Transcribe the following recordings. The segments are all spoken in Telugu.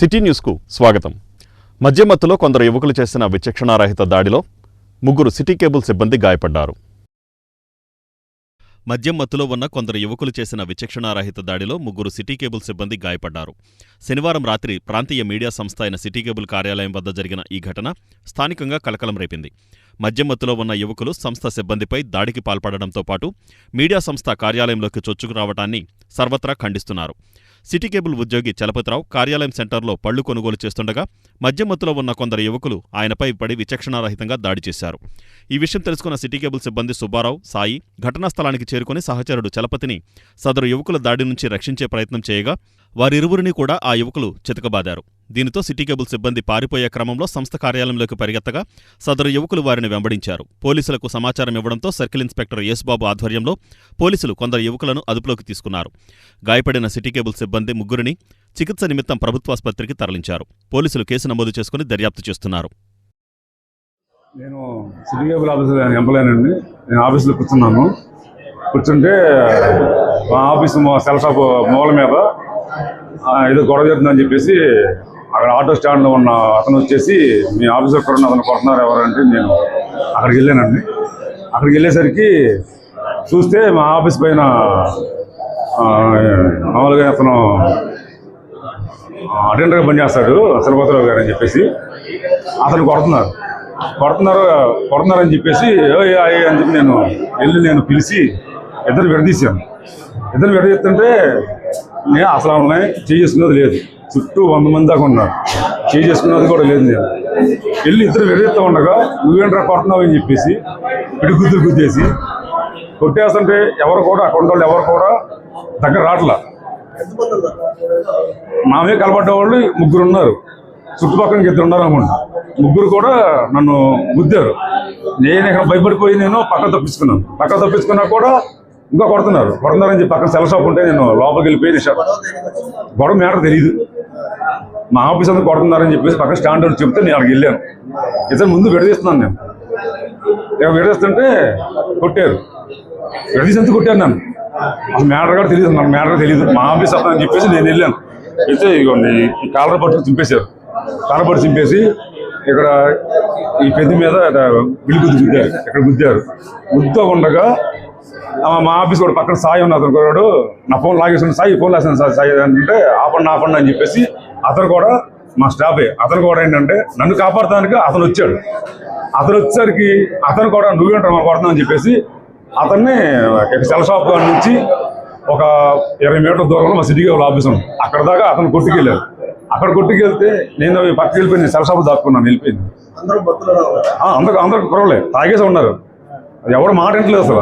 సిటీ న్యూస్కు స్వాగతం. మద్యమత్తులో కొందరు యువకులు చేసిన విచక్షణారహిత దాడిలో ముగ్గురు సిటీ కేబుల్ సిబ్బంది గాయపడ్డారు. మద్యమత్తులో ఉన్న కొందరు యువకులు చేసిన విచక్షణారహిత దాడిలో ముగ్గురు సిటీ కేబుల్ సిబ్బంది గాయపడ్డారు. శనివారం రాత్రి ప్రాంతీయ మీడియా సంస్థ అయిన సిటీ కేబుల్ కార్యాలయం వద్ద జరిగిన ఈ ఘటన స్థానికంగా కలకలం రేపింది. మద్యమత్తులో ఉన్న యువకులు సంస్థ సిబ్బందిపై దాడికి పాల్పడడంతో పాటు మీడియా సంస్థ కార్యాలయంలోకి చొచ్చుకురావటాన్ని సర్వత్రా ఖండిస్తున్నారు. సిటీ కేబుల్ ఉద్యోగి చలపతిరావు కార్యాలయం సెంటర్లో పళ్లు కొనుగోలు చేస్తుండగా మద్యమత్తులో ఉన్న కొందరు యువకులు ఆయనపై పడి విచక్షణారహితంగా దాడి చేశారు. ఈ విషయం తెలుసుకున్న సిటీ కేబుల్ సిబ్బంది సుబ్బారావు, సాయి ఘటనా స్థలానికి చేరుకుని సహచరుడు చలపతిని సదరు యువకుల దాడి నుంచి రక్షించే ప్రయత్నం చేయగా వారిరువురిని కూడా ఆ యువకులు చితకబాదారు. దీనితో సిటీ కేబుల్ సిబ్బంది పారిపోయే క్రమంలో సంస్థ కార్యాలయంలోకి పరిగెత్తగా సదరు యువకులు వారిని వెంబడించారు. పోలీసులకు సమాచారం ఇవ్వడంతో సర్కిల్ ఇన్స్పెక్టర్ యేసుబాబు ఆధ్వర్యంలో పోలీసులు కొందరు యువకులను అదుపులోకి తీసుకున్నారు. గాయపడిన సిటీ కేబుల్ సిబ్బంది ముగ్గురిని చికిత్స నిమిత్తం ప్రభుత్వాసుపత్రికి తరలించారు. పోలీసులు కేసు నమోదు చేసుకుని దర్యాప్తు చేస్తున్నారు. నేను సిటీ కేబుల్ ఆఫీసులో ఎంప్లాయనండి. నేను ఆఫీసులో కూర్చుంటే మా ఆఫీసు సెల్ షాప్ మూల మీద ఏదో గొడవ జరుగుతుందని చెప్పేసి అక్కడ ఆటో స్టాండ్లో ఉన్న అతను వచ్చేసి మీ ఆఫీస్ ఎక్కడ ఉన్న అతను కొడుతున్నారు ఎవరంటే నేను అక్కడికి వెళ్ళానండి. అక్కడికి వెళ్ళేసరికి చూస్తే మా ఆఫీస్ పైన మామూలుగా అతను అటెండర్గా పనిచేస్తాడు చలపతిరావు గారు అని చెప్పేసి అతను కొడుతున్నారని చెప్పేసి అని చెప్పి నేను పిలిచి ఇద్దరు విడదీశాను. ఇద్దరు విడదీస్తుంటే నేను అసలు ఉన్నాయి చేసుకున్నది లేదు. చుట్టూ 100 మంది దాకా ఉన్నారు. చేసుకున్నది కూడా లేదు. నేను వెళ్ళి ఇద్దరు విడదీస్తూ ఉండగా నువ్వేంట్రా కొడుతున్నావు అని చెప్పేసి పిడిగుద్దులు గుద్దేసి కొట్టేస్తుంటే ఎవరు కూడా అక్కడ ఉన్న వాళ్ళు ఎవరు కూడా దగ్గర రావట్లా. మామే కలపడ్డ వాళ్ళు ముగ్గురు ఉన్నారు, చుట్టుపక్కల 2 ఉన్నారు అనుకుంటా. ముగ్గురు కూడా నన్ను గుద్దారు. నేను ఇక్కడ భయపడిపోయి నేను పక్క తప్పించుకున్నా కూడా ఇంకా కొడుతున్నారని చెప్పి పక్కన సెల్ షాప్ ఉంటే నేను లోపలికి వెళ్ళిపోయి గొడవ మేటర్ తెలియదు. మా ఆఫీస్ అంతా కొడుతున్నారని చెప్పేసి పక్కన స్టాండ్ చెప్తే నేను అక్కడికి వెళ్ళాను. ఇతను ముందు విడదీస్తున్నాను. నేను విడదీస్తుంటే కొట్టారు. విడదీసేందుకు కొట్టారు నన్ను. అసలు మ్యాటర్ కూడా తెలియదు, నాకు మ్యాటర్ తెలియదు. మా ఆఫీస్ అతను అని చెప్పేసి నేను వెళ్ళాను. అయితే ఇగోండి ఈ కాలర్ పట్టుకు చింపేశారు. కాలర్ పట్టు చింపేసి ఇక్కడ ఈ పెద్ద మీద గుద్దారు. ఇక్కడ గుద్దా ఉండగా మా ఆఫీస్ కూడా పక్కన సాయి ఉన్న అతను కూడా నా ఫోన్ లాగేసుకుని సాయి ఫోన్ లాగేసాను సాయి అంటే ఆపండి అని చెప్పేసి అతను కూడా మా స్టాఫే. అతను కూడా ఏంటంటే నన్ను కాపాడటానికి అతను వచ్చాడు. అతను వచ్చేసరికి అతను కూడా నువ్వేంటారు మా కొడతాను అని చెప్పేసి అతన్ని సెల్ షాప్ నుంచి ఒక 20 మీటర్ల దూరంలో మా సిటీ కేబుల్ ఆఫీస్ ఉంది. అక్కడ దాకా అతను కొట్టుకెళ్ళారు. అక్కడ కొట్టుకెళ్తే నేను పక్కకి వెళ్ళిపోయింది. సెల్ షాప్ దాక్కున్నాను, వెళ్ళిపోయింది. అందరూ కురవలేదు, తాగేసి ఉన్నారు. ఎవరు మాట వింటలేదు. అసలు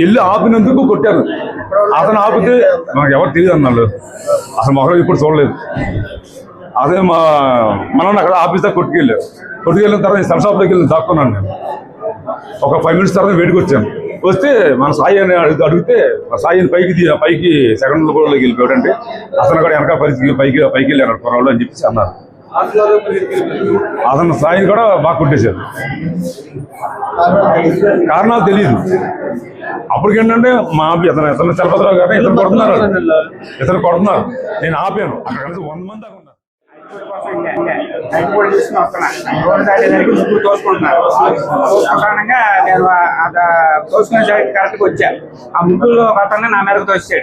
వెళ్ళి ఆపినందుకు కొట్టారు. అతను ఆపితే నాకు ఎవరు తెలియదు అన్నాడు. అసలు మొహం ఇప్పుడు చూడలేదు. అదే మనం అక్కడ ఆఫీస్ దాకా కొట్టుకెళ్ళిన తర్వాత సెల్ షాప్ దగ్గర వెళ్ళి దాక్కున్నాను. నేను ఒక 5 మినిట్స్ తర్వాత వేడికి వచ్చాను. వస్తే మన సాయి అని అడిగితే సాయిని పైకి సెకండ్ ఫ్లోర్లోకి వెళ్ళిపోయాడంటే అతను కూడా వెనక పరిస్థితి పైకి వెళ్ళారు కుర్రాళ్ళు అని చెప్పేసి అన్నారు. అతను సాయిని కూడా బాగా కొట్టేశారు. కారణాలు తెలియదు. అప్పటికేంటంటే మా ఇతను చలపతిరావు గారిని ఇతను కొడుతున్నారు. నేను ఆపాను. అక్కడ కలిసి 100 మంది దాకా ఉన్నారు. ముగ్గురు తోసుకుంటున్నారు. నేను తోసుకునే సైడ్ కరెక్ట్గా వచ్చాను. ఆ ముగ్గురు అతన్ని నా మీదకు తోసేసి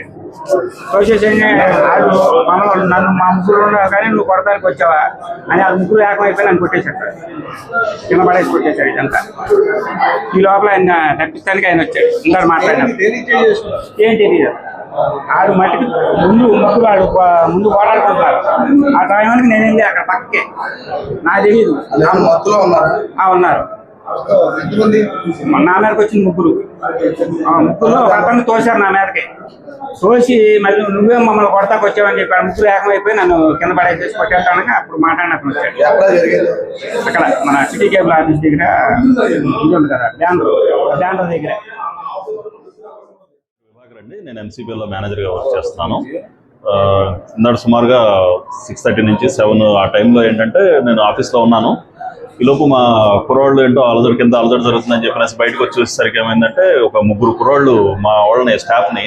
నన్ను మా ముగ్గురు ఉన్నారు కానీ నువ్వు కొడతానికి వచ్చావా అని ఆ ముగ్గురు ఏకమైపోయి నన్ను కొట్టేశాడు. కింద పడేసి కొట్టేశాడు. ఇదంతా ఈ లోపల ఆయన తప్పిస్తానికి ఆయన వచ్చాడు. ఇంకా మాట్లాడినాడు. ఏం తెలియదు. ఆడు మట్టికి ముందు పోరాడుకుంటున్నారు. ఆ టైంకి నేను వెళ్ళి అక్కడ పక్కకే నాకు తెలియదు. ఉన్నారు. నా మీదకి వచ్చింది ముగ్గురులో ఒక అతన్ని తోశారు. నా మీదకి తోసి మళ్ళీ నువ్వే మమ్మల్ని కొడతాకు వచ్చావని చెప్పి ముగ్గురు ఏకమైపోయి నన్ను కింద పడేసేసి కొట్టేస్తానని అప్పుడు మాట్లాడినప్పుడు వచ్చాడు. అక్కడ మన సిటీ కేబుల్ ఆఫీస్ దగ్గర ఇది ఉంది కదా, బ్యాండ్ర దగ్గర. నేను ఎంసీబీలో మేనేజర్గా వర్క్ చేస్తున్నాను. ఇందాక సుమారుగా 6:30 నుంచి 7 ఆ టైంలో ఏంటంటే నేను ఆఫీస్లో ఉన్నాను. ఈలోపు మా కుర్రాళ్ళు ఏంటో అలజడి జరుగుతుందని చెప్పినేసి బయటకు వచ్చేసరికి ఏమైందంటే ఒక 3 కుర్రాళ్ళు మా వాళ్ళని స్టాఫ్ని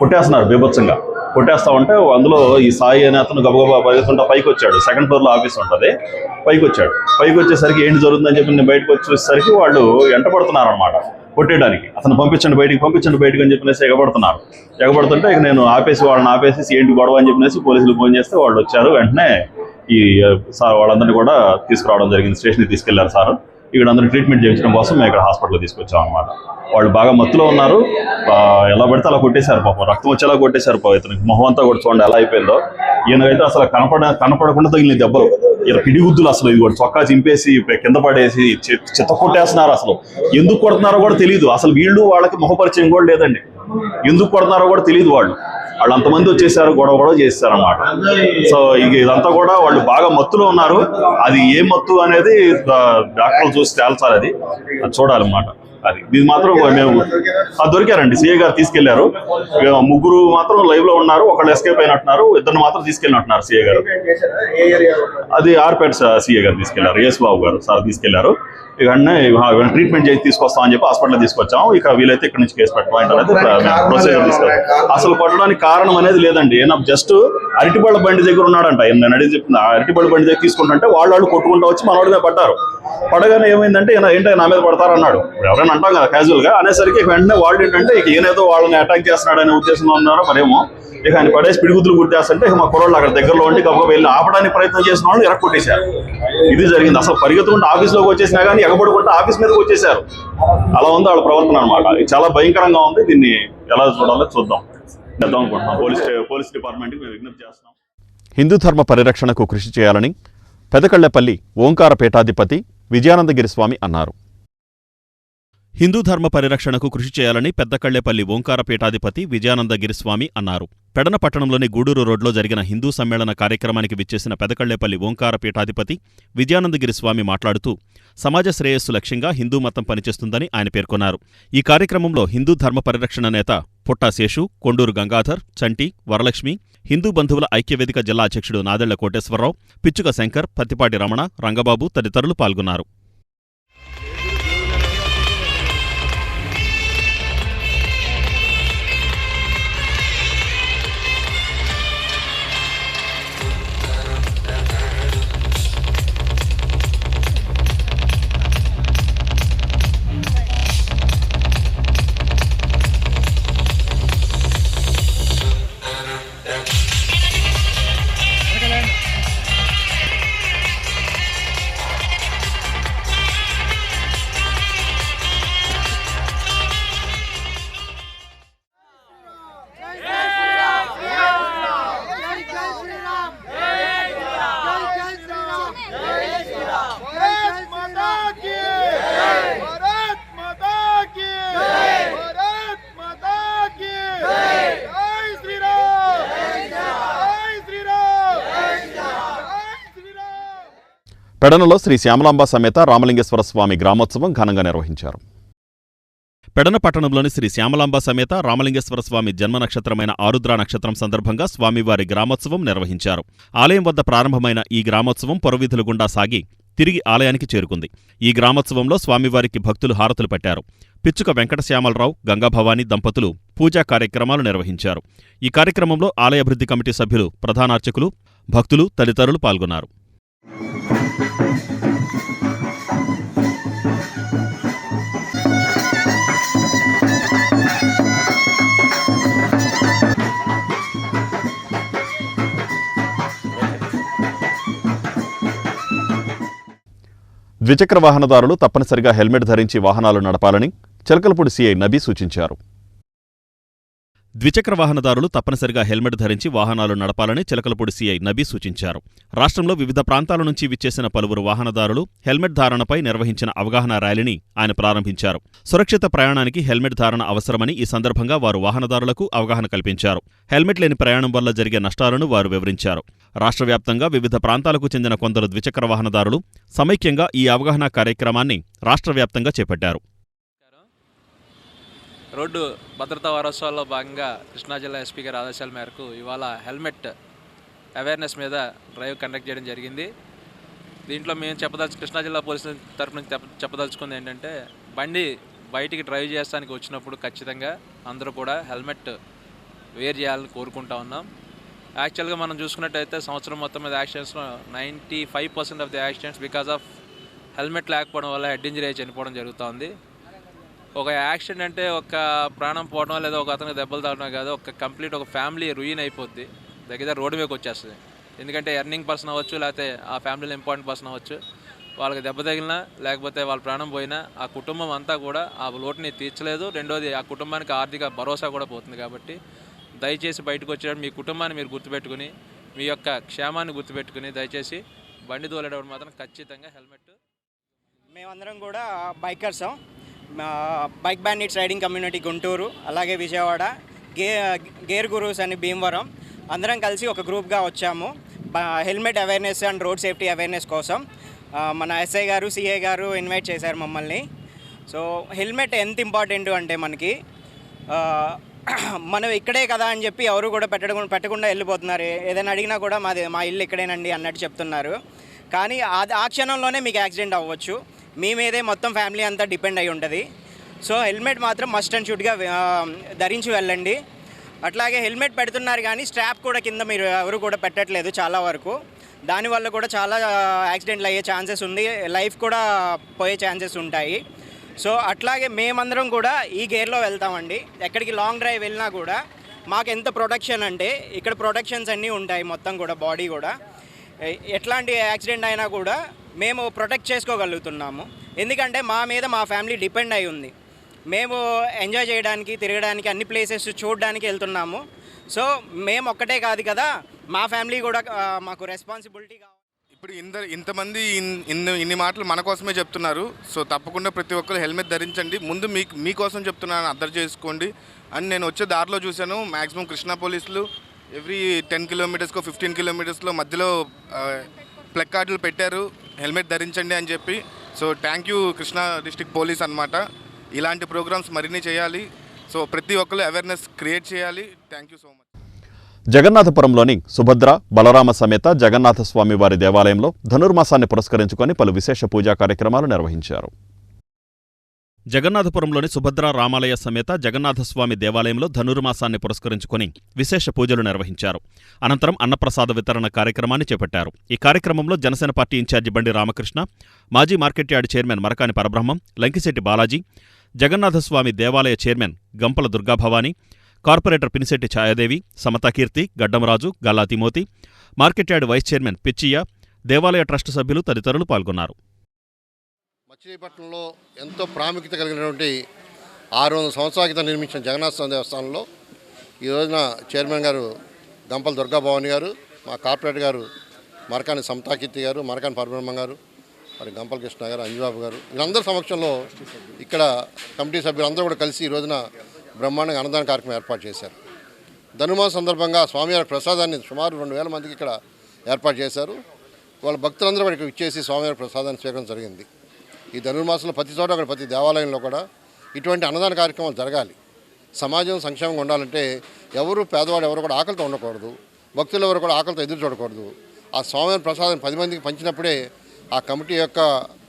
కొట్టేస్తున్నారు బీభత్సంగా. కొట్టేస్తా ఉంటే అందులో ఈ సాయి అనే అతను గబగబా పరిగెత్తుంటే పైకి వచ్చాడు. సెకండ్ ఫ్లోర్లో ఆఫీస్ ఉంటుంది. పైకి వచ్చాడు. పైకి వచ్చేసరికి ఏంటి జరుగుతుందని చెప్పి నేను బయటకు వచ్చేసరికి వాళ్ళు ఎంటపడుతున్నారు అనమాట కొట్టేయడానికి. అతను పంపించండి బయటికి అని చెప్పినేసి ఎగబడుతుంటే ఇక నేను వాళ్ళని ఆపేసి ఏంటి గొడవ అని చెప్పినేసి పోలీసులు ఫోన్ చేస్తే వాళ్ళు వచ్చారు. వెంటనే ఈ సార్ వాళ్ళందరినీ కూడా తీసుకురావడం జరిగింది. స్టేషన్కి తీసుకెళ్లారు సార్. ఇక్కడ అందరూ ట్రీట్మెంట్ చేయించడం కోసం మేము ఇక్కడ హాస్పిటల్లో తీసుకొచ్చాం అనమాట. వాళ్ళు బాగా మత్తులో ఉన్నారు. ఎలా పడితే అలా కొట్టేశారు పాపం. రక్తం వచ్చేలా కొట్టేశారు పాపం. ఇతనికి మొహం అంతా కూడా చూడండి ఎలా అయిపోయిందో. ఈయనకైతే అసలు కనపడకుండా తగిలిన దెబ్బలు. ఇలా పిడిగుద్దులు అసలు ఇది కూడా చొక్కా చింపేసి కింద పడేసి చిత్త కొట్టేస్తున్నారు. అసలు ఎందుకు కొడుతున్నారో కూడా తెలియదు. అసలు వీళ్ళు వాళ్ళకి మొహపరిచయం కూడా లేదండి. ఎందుకు కొడుతున్నారో కూడా తెలియదు. వాళ్ళు అంతమంది వచ్చేసారు, గొడవ చేస్తారు అన్నమాట. సో ఇదంతా కూడా వాళ్ళు బాగా మత్తులో ఉన్నారు. అది ఏ మత్తు అనేది డాక్టర్లు చూసి తేల్చాలి. అది చూడాలన్నమాట. ఇది మాత్రం మేము దొరికారండి. సిఐ గారు తీసుకెళ్లారు. ముగ్గురు మాత్రం లైవ్ లో ఉన్నారు. ఒకళ్ళు ఎస్కేప్ అయినట్టున్నారు. ఇద్దరు మాత్రం తీసుకెళ్ళినట్టున్నారు సిఐ గారు. అది ఆర్పేట సిఐ గారు తీసుకెళ్లారు. యేసు బాబు గారు సార్ తీసుకెళ్లారు. ఇక ట్రీట్మెంట్ చేసి తీసుకొస్తామని చెప్పి హాస్పిటల్ తీసుకొచ్చాము. ఇక వీలైతే ఇక్కడ నుంచి కేసు పెట్టడం అనేది ప్రొసీజర్ తీసుకెళ్ళాం. అసలు కొట్టడానికి కారణం అనేది లేదండి. జస్ట్ అరటిపళ్ళ బండి దగ్గర ఉన్నాడంట. నేను అడిగి చెప్పింది అరటిపళ్ళ బండి దగ్గర తీసుకుంటుంటే వాళ్ళు కొట్టుకుంటూ వచ్చి మనోడి మీద పడ్డారు. పడగానే ఏమైందంటే ఏంటంటే నా మీద పడతారన్నాడు. ఎవరైనా అంటాం కదా క్యాజువల్ గా. అనేసరికి వెంటనే వాళ్ళు ఏంటంటే ఇక ఈయనేదో వాళ్ళని అటాక్ చేస్తున్నాడు అనే ఉద్దేశంలో ఉన్నారో మరేమో. ఇక ఆయన పడేసి పిడిగుద్దులు గుర్తేస్తుంటే ఇక మా కుర్రోళ్ళు అక్కడ దగ్గరలో ఉండి గబగబా వెళ్ళి ఆపడానికి ప్రయత్నం చేసిన వాళ్ళు ఎరక్కొట్టేశారు. ఇది జరిగింది. అసలు పరిగెత్తుకుంటే ఆఫీస్లోకి వచ్చేసినా కానీ ఎగబడుకుంటే ఆఫీస్ మీదకి వచ్చేసారు. అలా ఉంది వాళ్ళ ప్రవర్తన అనమాట. ఇది చాలా భయంకరంగా ఉంది. దీన్ని ఎలా చూడాలో చూద్దాం అనుకుంటున్నాం. పోలీస్ డిపార్ట్మెంట్కి మేము విజ్ఞప్తి చేస్తున్నాం. హిందూ ధర్మ పరిరక్షణకు కృషి చేయాలని పెదకళ్లపల్లి ఓంకార పీఠాధిపతి విజయానందగిరి స్వామి అన్నారు. హిందూ ధర్మ పరిరక్షణకు కృషి చేయాలని పెద్దకళ్లేపల్లి ఓంకార పీఠాధిపతి విజయానందగిరి స్వామి అన్నారు. పెడన పట్టణంలోని గూడూరు రోడ్లో జరిగిన హిందూ సమ్మేళన కార్యక్రమానికి విచ్చేసిన పెదకళ్లేపల్లి ఓంకార పీఠాధిపతి విజయానందగిరి స్వామి మాట్లాడుతూ సమాజ శ్రేయస్సు లక్ష్యంగా హిందూ మతం పనిచేస్తుందని ఆయన పేర్కొన్నారు. ఈ కార్యక్రమంలో హిందూ ధర్మ పరిరక్షణ నేత పుట్టా శేషు, కొండూరు గంగాధర్, చంటి, వరలక్ష్మి, హిందూ బంధువుల ఐక్యవేదిక జిల్లా అధ్యక్షుడు నాదెళ్ల కోటేశ్వరరావు, పిచ్చుక శంకర్, పత్తిపాటి రమణ, రంగబాబు తదితరులు పాల్గొన్నారు. పెడనలో శ్రీ శ్యామలాంబ సమేత రామలింగేశ్వర స్వామి గ్రామోత్సవం ఘనంగా నిర్వహించారు. పెడన పట్టణంలోని శ్రీ శ్యామలాంబ సమేత రామలింగేశ్వర స్వామి జన్మ నక్షత్రమైన ఆరుద్ర నక్షత్రం సందర్భంగా స్వామివారి గ్రామోత్సవం నిర్వహించారు. ఆలయం వద్ద ప్రారంభమైన ఈ గ్రామోత్సవం పొరవీధుల గుండా సాగి తిరిగి ఆలయానికి చేరుకుంది. ఈ గ్రామోత్సవంలో స్వామివారికి భక్తులు హారతులు పట్టారు. పిచ్చుక వెంకటశ్యామలరావు, గంగాభవాని దంపతులు పూజా కార్యక్రమాలు నిర్వహించారు. ఈ కార్యక్రమంలో ఆలయ అభివృద్ధి కమిటీ సభ్యులు, ప్రధానార్చకులు, భక్తులు తదితరులు పాల్గొన్నారు. ద్విచక్ర వాహనదారులు తప్పనిసరిగా హెల్మెట్ ధరించి వాహనాలు నడపాలని చిలకలపూడి సీఐ నబీ సూచించారు. ద్విచక్ర వాహనదారులు తప్పనిసరిగా హెల్మెట్ ధరించి వాహనాలు నడపాలని చిలకలపూడి సీఐ నబీ సూచించారు. రాష్ట్రంలో వివిధ ప్రాంతాల నుంచి విచ్చేసిన పలువురు వాహనదారులు హెల్మెట్ ధారణపై నిర్వహించిన అవగాహన ర్యాలీని ఆయన ప్రారంభించారు. సురక్షిత ప్రయాణానికి హెల్మెట్ ధారణ అవసరమని ఈ సందర్భంగా వారు వాహనదారులకు అవగాహన కల్పించారు. హెల్మెట్ లేని ప్రయాణం వల్ల జరిగే నష్టాలను వారు వివరించారు. రాష్ట్ర వ్యాప్తంగా వివిధ ప్రాంతాలకు చెందిన కొందరు ద్విచక్ర వాహనదారులు సమైక్యంగా ఈ అవగాహన కార్యక్రమాన్ని రాష్ట్ర వ్యాప్తంగా చేపట్టారు. రోడ్డు భద్రతా వారోత్సవాల్లో భాగంగా కృష్ణా జిల్లా ఎస్పీ గారి ఆదేశాల మేరకు ఇవాళ హెల్మెట్ అవేర్నెస్ మీద డ్రైవ్ కండక్ట్ చేయడం జరిగింది. దీంట్లో మేము కృష్ణా జిల్లా పోలీసుల తరఫు నుంచి చెప్పదలుచుకుంది ఏంటంటే, బండి బయటికి డ్రైవ్ చేయడానికి వచ్చినప్పుడు ఖచ్చితంగా అందరూ కూడా హెల్మెట్ వేర్ చేయాలని కోరుకుంటా ఉన్నాం. యాక్చువల్గా మనం చూసుకున్నట్టయితే సంవత్సరం మొత్తం మీద యాక్సిడెంట్స్లో 95% of the accidents because of helmet లేకపోవడం వల్ల హెడ్ ఇంజరీ అయి చనిపోవడం జరుగుతుంది. ఒక యాక్సిడెంట్ అంటే ఒక ప్రాణం పోవడం లేదా ఒక అతనికి దెబ్బలు తాగడం కాదు, ఒక కంప్లీట్ ఒక ఫ్యామిలీ రూయిన్ అయిపోద్ది, దగ్గర రోడ్డు మీదకి వచ్చేస్తుంది. ఎందుకంటే ఎర్నింగ్ పర్సన్ అవ్వచ్చు, లేకపోతే ఆ ఫ్యామిలీలో ఇంపార్టెంట్ పర్సన్ అవ్వచ్చు, వాళ్ళకి దెబ్బ తగిలినా లేకపోతే వాళ్ళ ప్రాణం పోయినా ఆ కుటుంబం అంతా కూడా ఆ లోటుని తీర్చలేదు. రెండోది ఆ కుటుంబానికి ఆర్థిక భరోసా కూడా పోతుంది. కాబట్టి దయచేసి బయటకు వచ్చేటప్పుడు మీ కుటుంబాన్ని మీరు గుర్తుపెట్టుకుని, మీ యొక్క క్షేమాన్ని గుర్తుపెట్టుకుని దయచేసి బండి తోలేటప్పుడు మాత్రం ఖచ్చితంగా హెల్మెట్. మేమందరం కూడా బైకర్సం, bike bandits riding community Guntur, అలాగే విజయవాడ, గేర్ గురూస్ అని భీమవరం అందరం కలిసి ఒక గ్రూప్గా వచ్చాము helmet awareness and road safety awareness కోసం. మన ఎస్ఐ గారు, సిఐ గారు ఇన్వైట్ చేశారు మమ్మల్ని. సో హెల్మెట్ ఎంత ఇంపార్టెంట్ అంటే మనకి మనం ఇక్కడే కదా అని చెప్పి ఎవరు కూడా పెట్టకుండా వెళ్ళిపోతున్నారు. ఏదైనా అడిగినా కూడా మా ఇల్లు ఇక్కడేనండి అన్నట్టు చెప్తున్నారు. కానీ ఆ క్షణంలోనే మీకు యాక్సిడెంట్ అవ్వచ్చు. మీ మీదే మొత్తం ఫ్యామిలీ అంతా డిపెండ్ అయి ఉంటుంది. సో హెల్మెట్ మాత్రం మస్ట్ అండ్ షుడ్గా ధరించి వెళ్ళండి. అట్లాగే హెల్మెట్ పెడుతున్నారు కానీ స్ట్రాప్ కూడా కింద మీరు ఎవరు కూడా పెట్టట్లేదు చాలా వరకు. దానివల్ల కూడా చాలా యాక్సిడెంట్లు అయ్యే ఛాన్సెస్ ఉంది, లైఫ్ కూడా పోయే ఛాన్సెస్ ఉంటాయి. సో అట్లాగే మేమందరం కూడా ఈ గేర్లో వెళ్తామండి. ఎక్కడికి లాంగ్ డ్రైవ్ వెళ్ళినా కూడా మాకు ఎంత ప్రొటెక్షన్ అంటే ఇక్కడ ప్రొటెక్షన్స్ అన్నీ ఉంటాయి మొత్తం కూడా, బాడీ కూడా. ఎట్లాంటి యాక్సిడెంట్ అయినా కూడా మేము ప్రొటెక్ట్ చేసుకోగలుగుతున్నాము. ఎందుకంటే మా మీద మా ఫ్యామిలీ డిపెండ్ అయి ఉంది. మేము ఎంజాయ్ చేయడానికి, తిరగడానికి, అన్ని ప్లేసెస్ చూడడానికి వెళ్తున్నాము. సో మేము ఒక్కటే కాదు కదా, మా ఫ్యామిలీ కూడా మాకు రెస్పాన్సిబిలిటీ కావాలి. ఇప్పుడు ఇంతమంది ఇన్ని మాటలు మన కోసమే చెప్తున్నారు. సో తప్పకుండా ప్రతి ఒక్కరు హెల్మెట్ ధరించండి. ముందు మీకోసం చెప్తున్నాను, అర్థం చేసుకోండి అని. నేను వచ్చే దారిలో చూశాను, మ్యాక్సిమం కృష్ణా పోలీసులు ఎవ్రీ 10 కిలోమీటర్స్కో 15 కిలోమీటర్స్లో మధ్యలో ప్లగ్ కార్డులు పెట్టారు, హెల్మెట్ ధరించండి అని చెప్పి. So thank you Krishna district police అన్నమాట. ఇలాంటి ప్రోగ్రామ్స్ మరిన్ని చేయాలి. సో ప్రతి ఒక్కరు అవేర్నెస్ క్రియేట్ చేయాలి. Thank you so much. జగన్నాథపురంలోని సుభద్ర బలరామ సమేత జగన్నాథ స్వామి వారి దేవాలయంలో ధనుర్మాసాన్ని పురస్కరించుకొని పలు విశేష పూజా కార్యక్రమాలు నిర్వహించారు. జగన్నాథపురంలోని సుభద్ర రామాలయ సమేత జగన్నాథస్వామి దేవాలయంలో ధనుర్మాసాన్ని పురస్కరించుకొని విశేష పూజలు నిర్వహించారు. అనంతరం అన్నప్రసాద వితరణ కార్యక్రమాన్ని చేపట్టారు. ఈ కార్యక్రమంలో జనసేన పార్టీ ఇన్ఛార్జి బండి రామకృష్ణ, మాజీ మార్కెట్ యార్డ్ చైర్మన్ మరకాని పరబ్రహ్మం, లంకిశెట్టి బాలాజీ, జగన్నాథస్వామి దేవాలయ chairman Gampala Durgabhavani, corporator Pinisetti Chayadevi, Samathakeerthi, Gaddamraju, Galla Timothy, market yard vice chairman Pichaiah, దేవాలయ ట్రస్టు సభ్యులు తదితరులు పాల్గొన్నారు. మచిలీపట్నంలో ఎంతో ప్రాముఖ్యత కలిగినటువంటి 600 సంవత్సరాల క్రితం నిర్మించిన జగన్నాథ స్వామి దేవస్థానంలో ఈ రోజున చైర్మన్ గారు గంపల దుర్గాభవాని గారు, మా కార్పొరేటర్ గారు మరకాని సమతాకీర్తి గారు, మరకాని పరబ్రహ్మం గారు, మరి గంపల కృష్ణ గారు, అంజుబాబు గారు, వీళ్ళందరి సమక్షంలో ఇక్కడ కమిటీ సభ్యులందరూ కూడా కలిసి ఈ రోజున బ్రహ్మాండంగా అన్నదాన కార్యక్రమం ఏర్పాటు చేశారు. ధనుర్మాస సందర్భంగా స్వామివారి ప్రసాదాన్ని సుమారు 2000 మందికి ఇక్కడ ఏర్పాటు చేశారు. వాళ్ళ భక్తులందరూ కూడా ఇక్కడ ఇచ్చేసి స్వామివారి ప్రసాదాన్ని స్వీకరించడం జరిగింది. ఈ ధనుర్మాసంలో ప్రతి చోట కూడా, ప్రతి దేవాలయంలో కూడా ఇటువంటి అన్నదాన కార్యక్రమాలు జరగాలి. సమాజం సంక్షేమంగా ఉండాలంటే ఎవరు పేదవాడు ఎవరు కూడా ఆకలితో ఉండకూడదు, భక్తులు ఎవరు కూడా ఆకలితో ఎదురు చూడకూడదు. ఆ స్వామివారి ప్రసాదాన్ని 10 మందికి పంచినప్పుడే ఆ కమిటీ యొక్క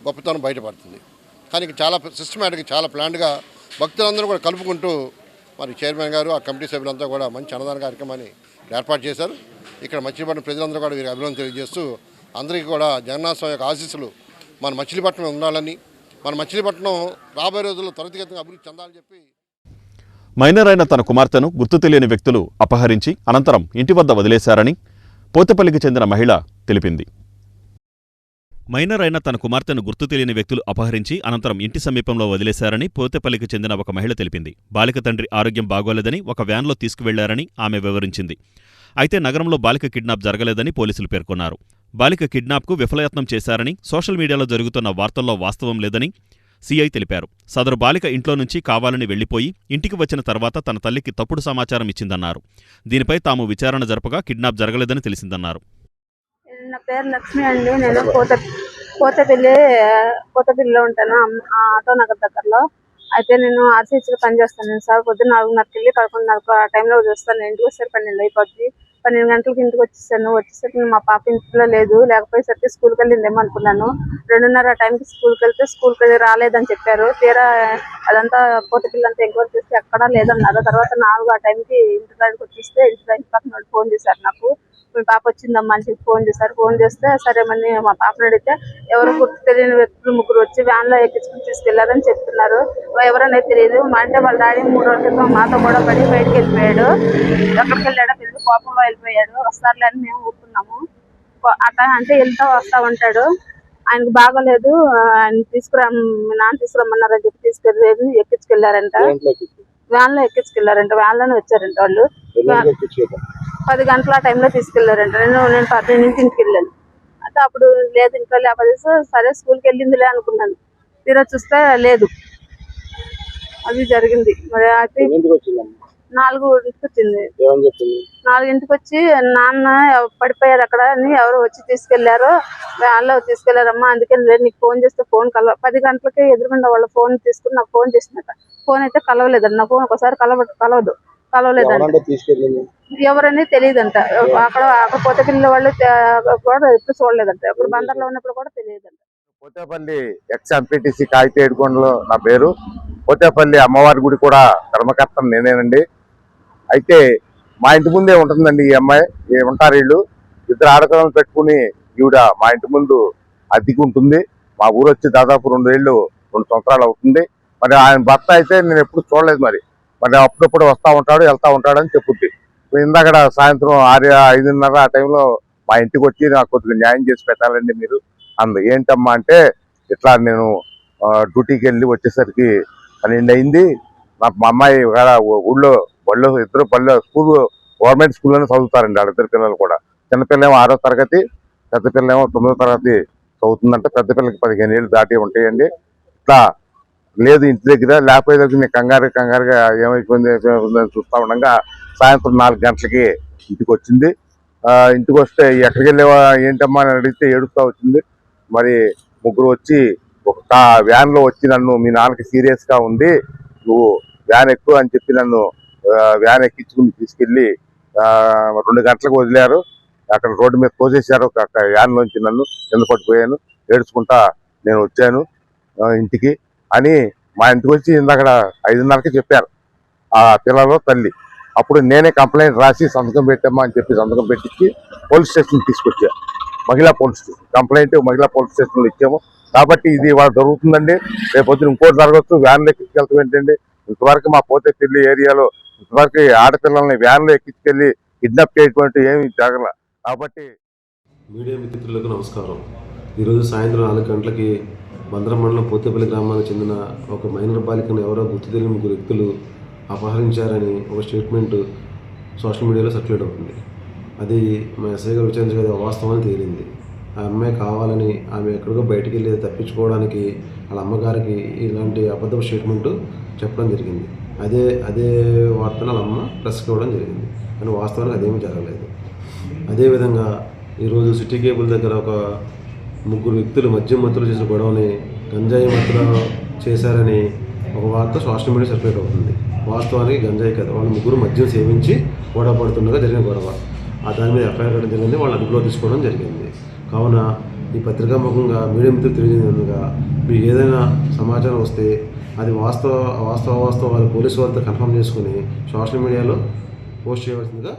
గొప్పతనం బయటపడుతుంది. కానీ చాలా సిస్టమేటిక్గా, చాలా ప్లాన్డ్గా భక్తులందరూ కూడా కలుపుకుంటూ మరి చైర్మన్ గారు, ఆ కమిటీ సభ్యులంతా కూడా మంచి అన్నదాన కార్యక్రమాన్ని ఏర్పాటు చేశారు. ఇక్కడ మచిలీపట్నం ప్రజలందరూ కూడా వీరికి అభినందన తెలియజేస్తూ అందరికీ కూడా జగన్నాథ స్వామి యొక్క ఆశీస్సులు మన మచిలీపట్నం ఉండాలని, మన మచిలీపట్నం రాబోయే రోజుల్లో త్వరితగతిన అభివృద్ధి చెందాలని చెప్పి. మైనర్ అయిన తన కుమార్తెను గుర్తు తెలియని వ్యక్తులు అపహరించి అనంతరం ఇంటి వద్ద వదిలేశారని పోతేపల్లికి చెందిన మహిళ తెలిపింది. మైనర్ అయిన తన కుమార్తెను గుర్తు తెలియని వ్యక్తులు అపహరించి అనంతరం ఇంటి సమీపంలో వదిలేశారని పోతేపల్లికి చెందిన ఒక మహిళ తెలిపింది. బాలిక తండ్రి ఆరోగ్యం బాగోలేదని ఒక వ్యాన్లో తీసుకువెళ్లారని ఆమె వివరించింది. అయితే నగరంలో బాలిక కిడ్నాప్ జరగలేదని పోలీసులు పేర్కొన్నారు. బాలిక కిడ్నాప్కు విఫలయత్నం చేశారని, సోషల్ మీడియాలో జరుగుతున్న వార్తల్లో వాస్తవం లేదని సీఐ తెలిపారు. సదరు బాలిక ఇంట్లో నుంచి కావాలని వెళ్లిపోయి ఇంటికి వచ్చిన తర్వాత తన తల్లికి తప్పుడు సమాచారం ఇచ్చిందన్నారు. దీనిపై తాము విచారణ జరపగా కిడ్నాప్ జరగలేదని తెలిసిందన్నారు. నా పేరు లక్ష్మి అండి. నేను కోతపల్లిలో ఉంటాను, ఆటో నగర్ దగ్గరలో. అయితే నేను ఆర్సీహెచ్లో పనిచేస్తాను సార్. పొద్దున్న 4:30కి వెళ్ళి 11:30 ఆ టైంలో వస్తాను. ఇంటికి వచ్చేసరికి 12 అయిపోద్ది. 12 గంటలకి ఇంటికి వచ్చేసరికి మా పాప ఇంట్లో లేదు. లేకపోయేసరికి స్కూల్కి వెళ్ళిందేమో అనుకున్నాను. 2:30 ఆ టైంకి స్కూల్కి వెళ్తే స్కూల్కి రాలేదని చెప్పారు. తీరా అదంతా పోతే పిల్లంతా ఎంక్వైరీ చేస్తే ఎక్కడా లేదన్నారు. తర్వాత 4 ఆ టైంకి ఇంటి దగ్గరికి వచ్చేస్తే ఇంటి దగ్గర పక్కన వాళ్ళు ఫోన్ చేశారు నాకు. మీ పాప వచ్చిందమ్మా అని చెప్పి ఫోన్ చేశారు. ఫోన్ చేస్తే సరేమని మా పాపను అడిగితే ఎవరు గుర్తు తెలియని వ్యక్తులు 3 వచ్చి వ్యాన్లో ఎక్కించుకుని తీసుకెళ్లారని చెప్తున్నారు. ఎవరనేది తెలియదు. అంటే వాళ్ళ డాడీ 3 రోజుల క్రితం మాతో కూడా పడి బయటకు వెళ్ళిపోయాడు. ఎక్కడికి వెళ్ళాడో తెలియదు. కోపంలో వెళ్ళిపోయాడు. వస్తారులే అని మేము ఊరుకున్నాము. అట్లా అంటే వెళ్తా వస్తా ఉంటాడు. ఆయనకు బాగోలేదు. ఆయన మీ నాన్న తీసుకురమ్మన్నారని చెప్పి తీసుకెళ్ళి ఎక్కించుకెళ్లారంట. వ్యాన్లో ఎక్కించుకెళ్లారంట. వ్యాన్లోనే వచ్చారంట వాళ్ళు. 10 గంటల ఆ టైంలో తీసుకెళ్లారంట. నేను 10 ఇంటికి వెళ్ళాను. అయితే అప్పుడు లేదు ఇంట్లో లేకపోతే సరే స్కూల్కి వెళ్ళిందిలే అనుకున్నాను. తీరా చూస్తే లేదు. అది జరిగింది. మరి అయితే 4:00కి వచ్చింది. 4:00కి వచ్చి నాన్న పడిపోయారు అక్కడ అని ఎవరు వచ్చి తీసుకెళ్లారు. వ్యాన్లో తీసుకెళ్లారమ్మా, అందుకే నీకు ఫోన్ చేస్తే ఫోన్ 10 గంటలకి ఎదురుగుండా వాళ్ళ ఫోన్ తీసుకుని నాకు ఫోన్ చేసినట్ట. ఫోన్ అయితే కలవలేదండి. నా ఫోన్ ఒకసారి కలవలేదంట. ఎవరని తెలియదంట. అక్కడ పోతే పిల్లల వాళ్ళు కూడా ఎప్పుడు చూడలేదంట. ఇప్పుడు బందర్లో ఉన్నప్పుడు కూడా తెలియదంట. పోతేపల్లి ఎక్స్ ఎంపీటీసీ కాగిత ఏడుకొండలో నా పేరు. పోతేపల్లి అమ్మవారి గుడి కూడా ధర్మకర్త నేనేనండి. అయితే మా ఇంటి ముందే ఉంటుందండి ఈ అమ్మాయి. ఉంటారు వీళ్ళు 2 ఆడపిల్లలు పెట్టుకుని ఈవిడ మా ఇంటి ముందు అద్దెకి ఉంటుంది. మా ఊరు వచ్చి దాదాపు 2 సంవత్సరాలు అవుతుంది. మరి ఆయన భర్త అయితే నేను ఎప్పుడు చూడలేదు. మరి అప్పుడప్పుడు వస్తూ ఉంటాడు వెళ్తూ ఉంటాడు అని చెప్పుద్ది. ఇందాక సాయంత్రం 5:30 ఆ టైంలో మా ఇంటికి వచ్చి నాకు కొద్దిగా న్యాయం చేసి పెట్టాలండి మీరు అంది. ఏంటమ్మా అంటే ఇట్లా నేను డ్యూటీకి వెళ్ళి వచ్చేసరికి 12 అయింది. నాకు మా అమ్మాయి ఊళ్ళో బళ్ళు 2 బళ్ళు గవర్నమెంట్ స్కూల్లోనే చదువుతారండి. వాళ్ళిద్దరు పిల్లలు కూడా. చిన్నపిల్లేమో 6వ తరగతి, పెద్ద పిల్లేమో 9వ తరగతి చదువుతుందంటే. పెద్ద పిల్లకి 15 ఏళ్ళు దాటి ఉంటాయండి. ఇట్లా లేదు ఇంటి దగ్గర లేకపోయేసరికి నేను కంగారుగా ఏమైపోయింది చూస్తూ ఉండగా సాయంత్రం 4 గంటలకి ఇంటికి వచ్చింది. ఇంటికి వస్తే ఎక్కడికి వెళ్ళేవా ఏంటమ్మా అని అడిగితే ఏడుస్తూ వచ్చింది. మరి 3 వచ్చి ఒక వ్యాన్లో వచ్చి నన్ను మీ నాన్నకి సీరియస్గా ఉంది, నువ్వు వ్యాన్ ఎక్కువ అని చెప్పి నన్ను వ్యాన్ ఎక్కించుకుని తీసుకెళ్ళి 2 గంటలకు వదిలేరు. అక్కడ రోడ్డు మీద తోసేశారు. వ్యాన్లోంచి నన్ను కింద పడిపోయాను. ఏడ్చుకుంటా నేను వచ్చాను ఇంటికి అని మా ఇంటికి వచ్చి ఇందాక 5:30కి చెప్పారు ఆ పిల్లలు తల్లి. అప్పుడు నేనే కంప్లైంట్ రాసి సంతకం పెట్టామా అని చెప్పి సంతకం పెట్టించి పోలీస్ స్టేషన్ తీసుకొచ్చా. మహిళా పోలీస్ స్టేషన్ కంప్లైంట్ మహిళా పోలీస్ స్టేషన్లో ఇచ్చాము. కాబట్టి ఇది ఇవాళ జరుగుతుందండి. రేపు పొద్దున ఇంకోటి జరగచ్చు. వ్యాన్లో ఎక్కించుకెళ్తాం ఏంటండి. ఇంతవరకు మా పోతేపల్లి ఏరియాలో ఇంతవరకు ఆడపిల్లల్ని వ్యాన్లో ఎక్కించుకెళ్ళి కిడ్నాప్ చేయటువంటి ఏమి జరగల. కాబట్టి మీడియా మిత్రులకు నమస్కారం. ఈరోజు సాయంత్రం 4 గంటలకి బందరం మండలం పోతేపల్లి గ్రామానికి చెందిన ఒక మైనర్ బాలికను ఎవరో గుర్తు తెలియని 3 వ్యక్తులు అపహరించారని ఒక స్టేట్మెంట్ సోషల్ మీడియాలో సర్క్యులేట్ అవుతుంది. అది మా ఎస్ఐ గారు విచారించగా వాస్తవాన్ని తేలింది. ఆ అమ్మాయి కావాలని ఆమె ఎక్కడికో బయటికి వెళ్ళి తప్పించుకోవడానికి వాళ్ళ అమ్మగారికి ఇలాంటి అబద్ధ స్టేట్మెంట్ చెప్పడం జరిగింది. అదే వార్తను వాళ్ళ అమ్మ ప్రెస్కి ఇవ్వడం జరిగింది. కానీ వాస్తవానికి అదేమీ జరగలేదు. అదేవిధంగా ఈరోజు సిటీ కేబుల్ దగ్గర ఒక 3 వ్యక్తులు మత్తులో చేసిన గొడవని గంజాయి మత్తులో చేశారని ఒక వార్త సోషల్ మీడియా సర్క్యులేట్ అవుతుంది. వాస్తవానికి గంజాయి కదా, వాళ్ళు 3 మద్యం సేవించి గొడవ పడుతుండగా జరిగిన గొడవ. దాని మీద ఎఫ్ఐఆర్ కట్టడం జరిగింది. వాళ్ళు అదుపులో తీసుకోవడం జరిగింది. కావున ఈ పత్రికాముఖంగా మీడియా మిత్రులు తెలియజేయగా మీకు ఏదైనా సమాచారం వస్తే అది వాస్తవాలు పోలీసు వారితో కన్ఫర్మ్ చేసుకుని సోషల్ మీడియాలో పోస్ట్ చేయవలసిందిగా.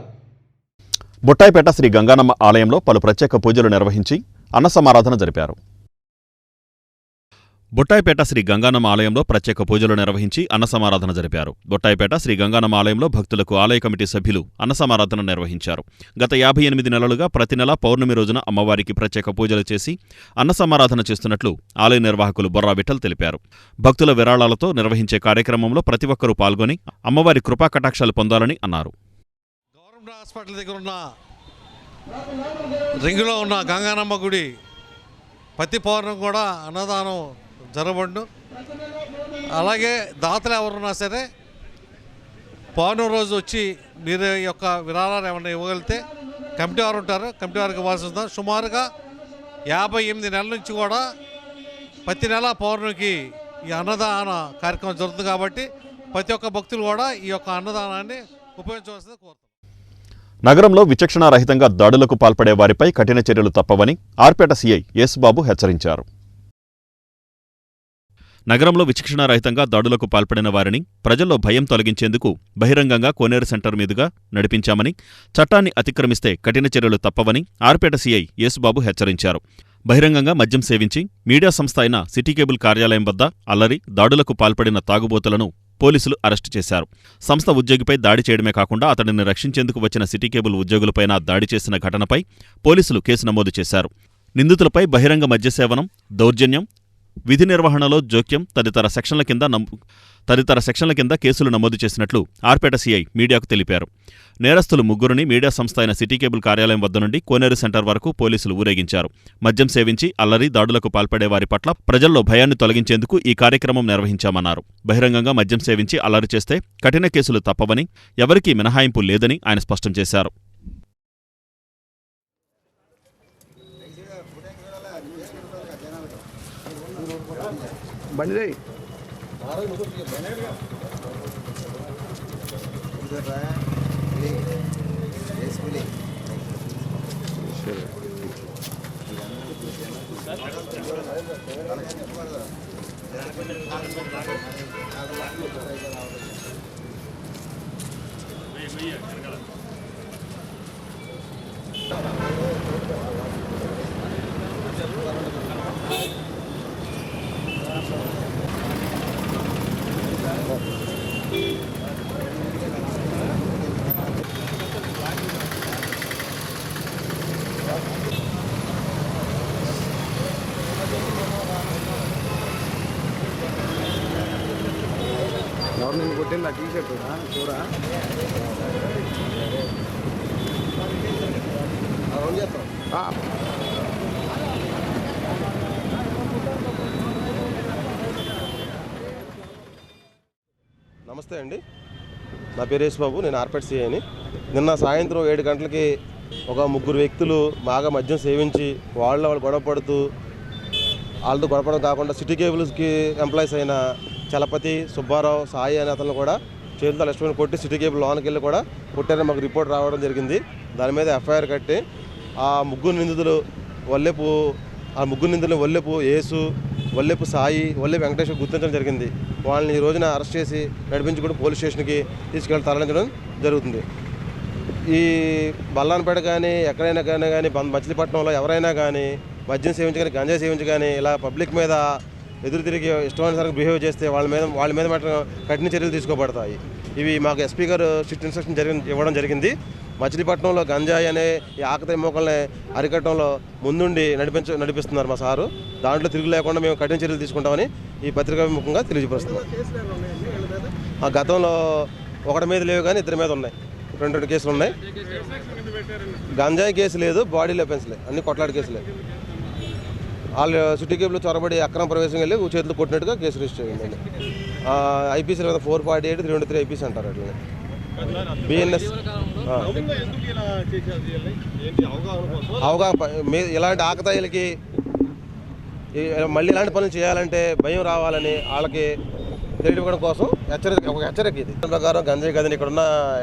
బుట్టాయిపేట శ్రీ గంగానమ్మ ఆలయంలో పలు ప్రత్యేక పూజలు నిర్వహించి అన్నసమారాధన జరిపారు. బుట్టాయిపేట శ్రీ గంగానమ్మ ఆలయంలో ప్రత్యేక పూజలు నిర్వహించి అన్నసమారాధన జరిపారు. బుట్టాయిపేట శ్రీ గంగానమ్మ ఆలయంలో భక్తులకు ఆలయ కమిటీ సభ్యులు అన్నసమారాధన నిర్వహించారు. గత 58 నెలలుగా ప్రతి నెల పౌర్ణమి రోజున అమ్మవారికి ప్రత్యేక పూజలు చేసి అన్నసమారాధన చేస్తున్నట్లు ఆలయ నిర్వాహకులు బొర్రా విఠల్ తెలిపారు. భక్తుల విరాళాలతో నిర్వహించే కార్యక్రమంలో ప్రతి ఒక్కరూ పాల్గొని అమ్మవారి కృపా కటాక్షాలు పొందాలని అన్నారు. గవర్నమెంట్ హాస్పిటల్ దగ్గర ఉన్న రింగులో ఉన్న గంగానమ్మ గుడి ప్రతి పౌర్ణమి కూడా అన్నదానం జరగబడును. అలాగే దాతలు ఎవరున్నా సరే పౌర్ణమి రోజు వచ్చి మీరు యొక్క విరాళాలు ఏమైనా ఇవ్వగలిగితే కమిటీ వారు ఉంటారు, కమిటీ వారికి ఇవ్వాల్సి వస్తుంది. సుమారుగా 58 నెలల నుంచి కూడా ప్రతి నెల పౌర్ణమికి ఈ అన్నదాన కార్యక్రమం జరుగుతుంది కాబట్టి ప్రతి ఒక్క భక్తులు కూడా ఈ యొక్క అన్నదానాన్ని ఉపయోగించవలసింది కోరుతాం. నగరంలో విచక్షణారహితంగా దాడులకు పాల్పడే వారిపై కఠిన చర్యలు తప్పవని ఆర్పేట సీఐ యేసుబాబు హెచ్చరించారు. నగరంలో విచక్షణారహితంగా దాడులకు పాల్పడిన వారిని ప్రజల్లో భయం తొలగించేందుకు బహిరంగంగా కోనేరు సెంటర్ మీదుగా నడిపించామని, చట్టాన్ని అతిక్రమిస్తే కఠిన చర్యలు తప్పవని ఆర్పేట సీఐ యేసుబాబు హెచ్చరించారు. బహిరంగంగా మద్యం సేవించి మీడియా సంస్థ అయిన సిటీ కేబుల్ కార్యాలయం వద్ద అల్లరి, దాడులకు పాల్పడిన తాగుబోతులను పోలీసులు అరెస్టు చేశారు. సంస్థ ఉద్యోగిపై దాడి చేయడమే కాకుండా అతడిని రక్షించేందుకు వచ్చిన సిటీ కేబుల్ ఉద్యోగులపైన దాడి చేసిన ఘటనపై పోలీసులు కేసు నమోదు చేశారు. నిందితులపై బహిరంగ మద్య సేవనం, దౌర్జన్యం, విధి నిర్వహణలో జోక్యం తదితర సెక్షన్ల కింద కేసులు నమోదు చేసినట్లు ఆర్పేట సీఐ మీడియాకు తెలిపారు. నేరస్తులు ముగ్గురిని మీడియా సంస్థ అయిన సిటీ కేబుల్ కార్యాలయం వద్ద నుండి కోనేరు సెంటర్ వరకు పోలీసులు ఊరేగించారు. మద్యం సేవించి అల్లరి, దాడులకు పాల్పడే వారి పట్ల ప్రజల్లో భయాన్ని తొలగించేందుకు ఈ కార్యక్రమం నిర్వహించామన్నారు. బహిరంగంగా మద్యం సేవించి అల్లరి చేస్తే కఠిన కేసులు తప్పవని, ఎవరికీ మినహాయింపు లేదని ఆయన స్పష్టం చేశారు. గవర్నమెంట్ కొట్టింది ఆ టీషర్ట్ చూడా నమస్తే అండి, నా పేరు యేసుబాబు, నేను ఆర్పేట సీఐని. నిన్న సాయంత్రం 7 గంటలకి ఒక ముగ్గురు వ్యక్తులు బాగా మద్యం సేవించి వాళ్ళు గొడవ పడుతూ, వాళ్ళతో గొడవపడడం కాకుండా సిటీ కేబుల్స్కి ఎంప్లాయీస్ అయిన చలపతి, సుబ్బారావు, సాయి అనే అతను కూడా చేతులతో లక్ష్మణ్ కొట్టి సిటీ కేబుల్ లోనికి వెళ్ళి కూడా కొట్టారని మాకు రిపోర్ట్ రావడం జరిగింది. దాని మీద ఎఫ్ఐఆర్ కట్టి ఆ ముగ్గురు నిందితులు వల్లెపు యేసు, వల్లెపు సాయి, వల్లెపు వెంకటేశ్వర్ గుర్తించడం జరిగింది. వాళ్ళని ఈ రోజున అరెస్ట్ చేసి నడిపించుకుంటూ పోలీస్ స్టేషన్కి తీసుకెళ్ళి తరలించడం జరుగుతుంది. ఈ బల్లానపేట కానీ ఎక్కడైనా కానీ మచిలీపట్నంలో ఎవరైనా కానీ మద్యం సేవించి కానీ గంజాయి సేవించి కానీ ఇలా పబ్లిక్ మీద ఎదురు తిరిగి ఇష్టమైనసరికి బిహేవ్ చేస్తే వాళ్ళ మీద మాత్రం కఠిన చర్యలు తీసుకోబడతాయి. ఇవి మాకు ఎస్పీ గారు స్ట్రిక్ట్ ఇన్స్ట్రక్షన్ ఇవ్వడం జరిగింది. మచిలీపట్నంలో గంజాయి అనే ఈ ఆకతాయి మోకల్ని అరికట్టడంలో ముందుండి నడిపిస్తున్నారు మా సారు. దాంట్లో తిరుగు లేకుండా మేము కఠిన చర్యలు తీసుకుంటామని ఈ పత్రికా ముఖంగా తెలియజేస్తున్నాం. ఆ గతంలో ఒకటి మీద లేవు కానీ 2 మీద ఉన్నాయి, 2 కేసులు ఉన్నాయి. గంజాయి కేసు లేదు, బాడీ వెపన్స్లే, అన్ని కొట్లాడి కేసులే. వాళ్ళు సిటీ కేబుల్ చొరబడి అక్రమ ప్రవేశం వెళ్ళి చేతులు కొట్టినట్టుగా కేసు రిజిస్టర్ అయ్యిందండి. ఐపీసీ 448, 323 ఐపీసీ అంటారు. అట్లనే బిఎన్ఎస్ అవగాహన ఇలాంటి ఆకతాయిలకి మళ్ళీ ఇలాంటి పనులు చేయాలంటే భయం రావాలని వాళ్ళకి తెలియడం కోసం ఒక హెచ్చరిక ఇది. ప్రకారం గంజాయి కదని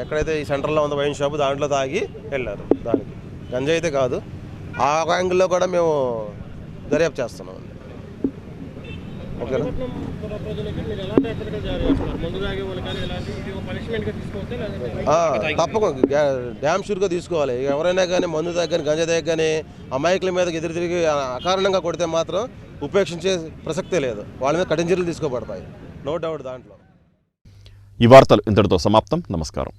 ఎక్కడైతే ఈ సెంటర్లో ఉన్న వైన్ షాపు దాంట్లో తాగి వెళ్ళారు. దానికి గంజాయి అయితే కాదు, ఆ యాంగిల్లో కూడా మేము దర్యాప్తు చేస్తున్నాం. ఓకేనా? తప్పకుండా డ్యామ్ షూర్గా తీసుకోవాలి. ఎవరైనా కానీ మందు దగ్గర కానీ గంజా దగ్గర కానీ అమాయకుల మీద ఎదురు తిరిగి అకారణంగా కొడితే మాత్రం ఉపేక్షించే ప్రసక్తే లేదు. వాళ్ళ మీద కఠిన చర్యలు తీసుకోబడతాయి, నో డౌట్ దాంట్లో. ఈ వార్తలు ఇంతటితో సమాప్తం. నమస్కారం.